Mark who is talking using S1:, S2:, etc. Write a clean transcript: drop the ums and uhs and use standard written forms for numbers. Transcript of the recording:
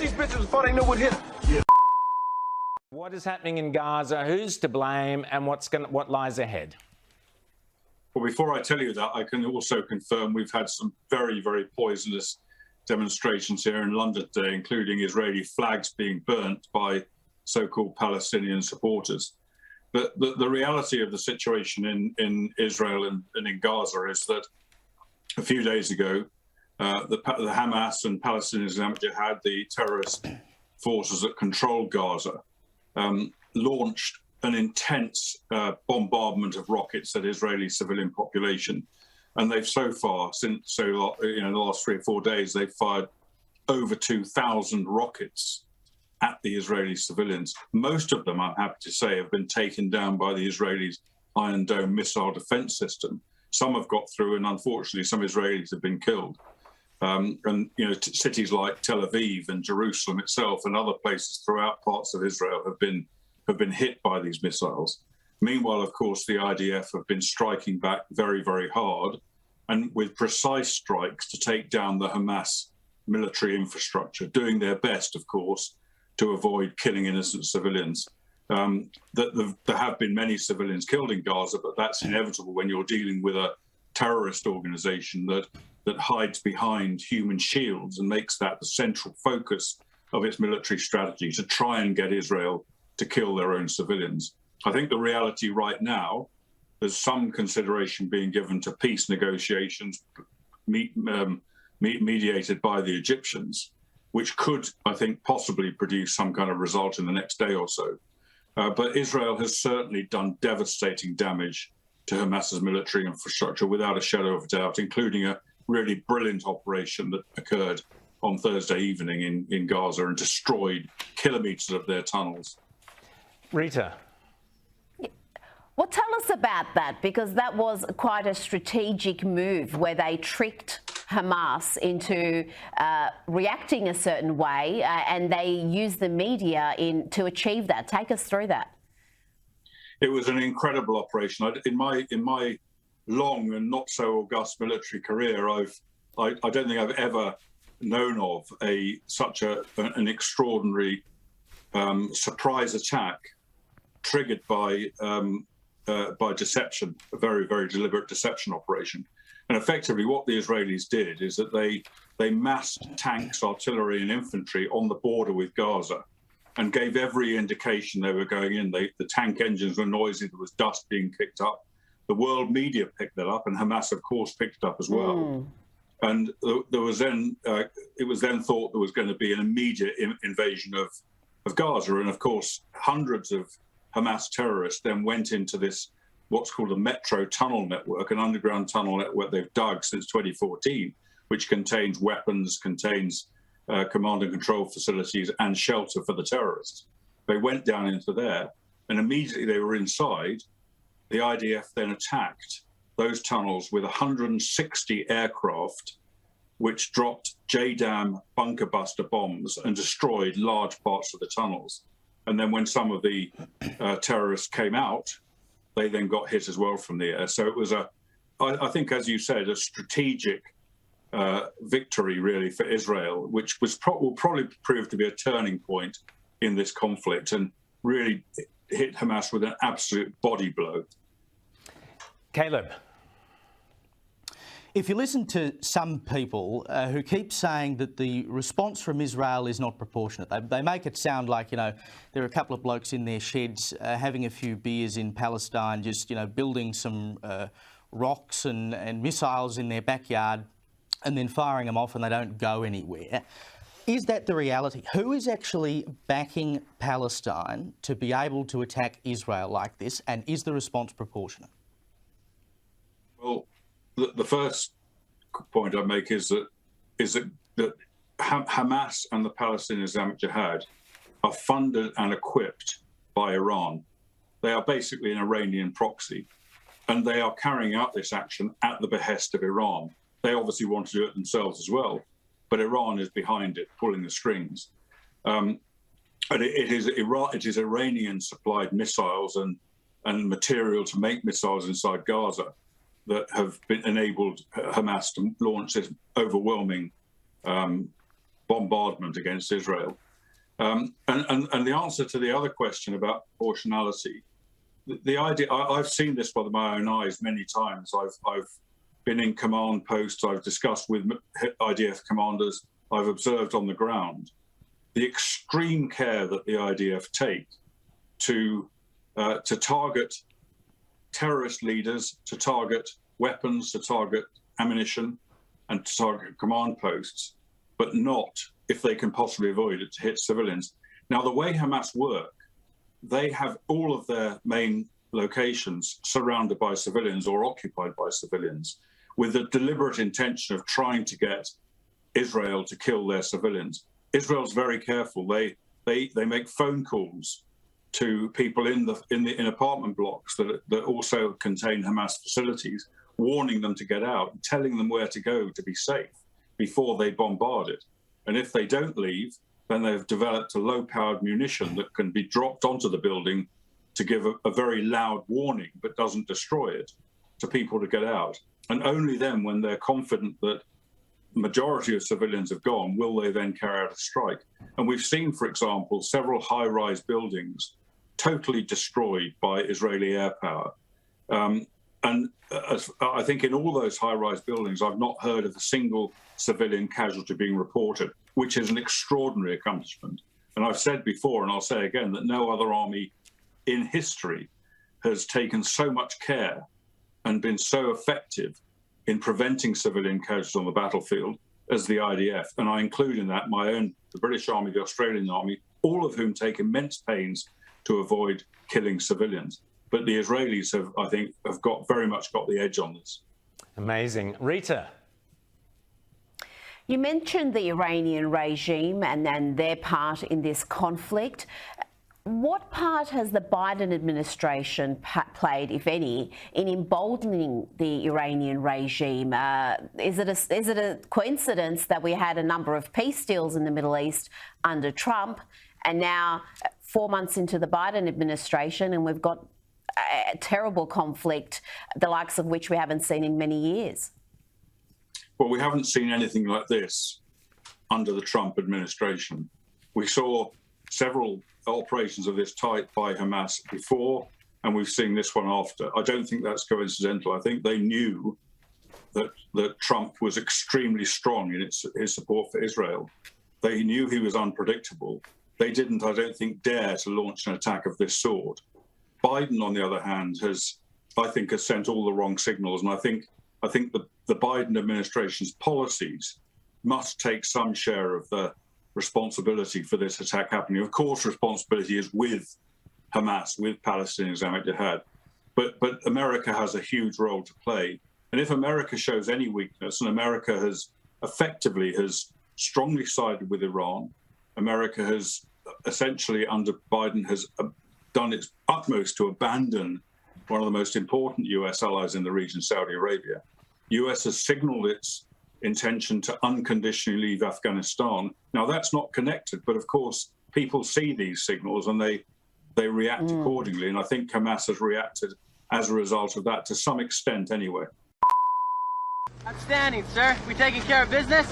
S1: these bitches before they know what hit.
S2: What is happening in Gaza? Who's to blame, and what lies ahead?
S3: Well, before I tell you that, I can also confirm we've had some very, very poisonous demonstrations here in London today, including Israeli flags being burnt by so-called Palestinian supporters. But the reality of the situation in Israel and in Gaza is that a few days ago, the Hamas and Palestinian Islamic Jihad, the terrorist forces that control Gaza, launched an intense bombardment of rockets at Israeli civilian population. And they've so far, the last 3 or 4 days, they've fired over 2,000 rockets at the Israeli civilians. Most of them, I'm happy to say, have been taken down by the Israelis' Iron Dome missile defense system. Some have got through, and unfortunately, some Israelis have been killed. Cities like Tel Aviv and Jerusalem itself and other places throughout parts of Israel have been hit by these missiles. Meanwhile, of course, the IDF have been striking back very, very hard and with precise strikes to take down the Hamas military infrastructure, doing their best, of course, to avoid killing innocent civilians. There have been many civilians killed in Gaza, but that's inevitable when you're dealing with a terrorist organization that hides behind human shields and makes that the central focus of its military strategy to try and get Israel to kill their own civilians. I think the reality right now, there's some consideration being given to peace negotiations mediated by the Egyptians, which could, I think, possibly produce some kind of result in the next day or so. But Israel has certainly done devastating damage to Hamas's military infrastructure without a shadow of a doubt, including a really brilliant operation that occurred on Thursday evening in Gaza and destroyed kilometers of their tunnels.
S2: Rita.
S4: Well, tell us about that, because that was quite a strategic move where they tricked Hamas into reacting a certain way, and they used the media to achieve that. Take us through that.
S3: It was an incredible operation. In my long and not so august military career, I don't think I've ever known of such an extraordinary surprise attack triggered by deception, a very, very deliberate deception operation. And effectively what the Israelis did is that they massed tanks, artillery and infantry on the border with Gaza and gave every indication they were going in. The tank engines were noisy, there was dust being kicked up. The world media picked that up, and Hamas, of course, picked it up as well. And it was then thought there was going to be an immediate invasion of Gaza. And of course, hundreds of Hamas terrorists then went into this, what's called a metro tunnel network, an underground tunnel network they've dug since 2014, which contains weapons, contains command and control facilities and shelter for the terrorists. They went down into there, and immediately they were inside. The IDF then attacked those tunnels with 160 aircraft, which dropped JDAM bunker buster bombs and destroyed large parts of the tunnels. And then when some of the terrorists came out, they then got hit as well from the air. So it was I think, as you said, a strategic victory really for Israel, which will probably prove to be a turning point in this conflict and really hit Hamas with an absolute body blow.
S2: Caleb.
S5: If you listen to some people who keep saying that the response from Israel is not proportionate, they make it sound like, there are a couple of blokes in their sheds having a few beers in Palestine, just, building some rocks and missiles in their backyard and then firing them off and they don't go anywhere. Is that the reality? Who is actually backing Palestine to be able to attack Israel like this, and is the response proportionate?
S3: Well, the first point I make is that Hamas and the Palestinian Islamic Jihad are funded and equipped by Iran. They are basically an Iranian proxy, and they are carrying out this action at the behest of Iran. They obviously want to do it themselves as well, but Iran is behind it, pulling the strings. And it is Iranian-supplied missiles and material to make missiles inside Gaza that have been enabled Hamas to launch this overwhelming bombardment against Israel. And the answer to the other question about proportionality, the idea, I've seen this with my own eyes many times. I've been in command posts, I've discussed with IDF commanders, I've observed on the ground the extreme care that the IDF take to target terrorist leaders, to target weapons, to target ammunition, and to target command posts, but not, if they can possibly avoid it, to hit civilians. Now, the way Hamas work, they have all of their main locations surrounded by civilians or occupied by civilians, with the deliberate intention of trying to get Israel to kill their civilians. Israel's very careful. They make phone calls to people in apartment blocks that also contain Hamas facilities, warning them to get out, telling them where to go to be safe before they bombard it. And if they don't leave, then they've developed a low-powered munition that can be dropped onto the building to give a very loud warning, but doesn't destroy it, to people to get out. And only then, when they're confident that the majority of civilians have gone, will they then carry out a strike. And we've seen, for example, several high-rise buildings totally destroyed by Israeli air power. I think in all those high-rise buildings, I've not heard of a single civilian casualty being reported, which is an extraordinary accomplishment. And I've said before, and I'll say again, that no other army in history has taken so much care and been so effective in preventing civilian casualties on the battlefield as the IDF. And I include in that my own, the British Army, the Australian Army, all of whom take immense pains to avoid killing civilians. But the Israelis have, I think, very much got the edge on this.
S2: Amazing. Rita.
S4: You mentioned the Iranian regime and their part in this conflict. What part has the Biden administration played, if any, in emboldening the Iranian regime? Is it a coincidence that we had a number of peace deals in the Middle East under Trump, and now 4 months into the Biden administration, and we've got a terrible conflict, the likes of which we haven't seen in many years?
S3: Well, we haven't seen anything like this under the Trump administration. We saw several operations of this type by Hamas before, and we've seen this one after. I don't think that's coincidental. I think they knew that Trump was extremely strong in his support for Israel. They knew he was unpredictable. They didn't, I don't think, dare to launch an attack of this sort. Biden, on the other hand, has sent all the wrong signals, and I think the Biden administration's policies must take some share of the responsibility for this attack happening. Of course, responsibility is with Hamas, with Palestinian Islamic Jihad, but America has a huge role to play. And if America shows any weakness, and America has strongly sided with Iran, America has essentially, under Biden, has done its utmost to abandon one of the most important US allies in the region, Saudi Arabia. US has signaled its intention to unconditionally leave Afghanistan. Now, that's not connected, but of course, people see these signals and they react accordingly. And I think Hamas has reacted as a result of that to some extent anyway.
S1: Outstanding, sir. We taking care of business?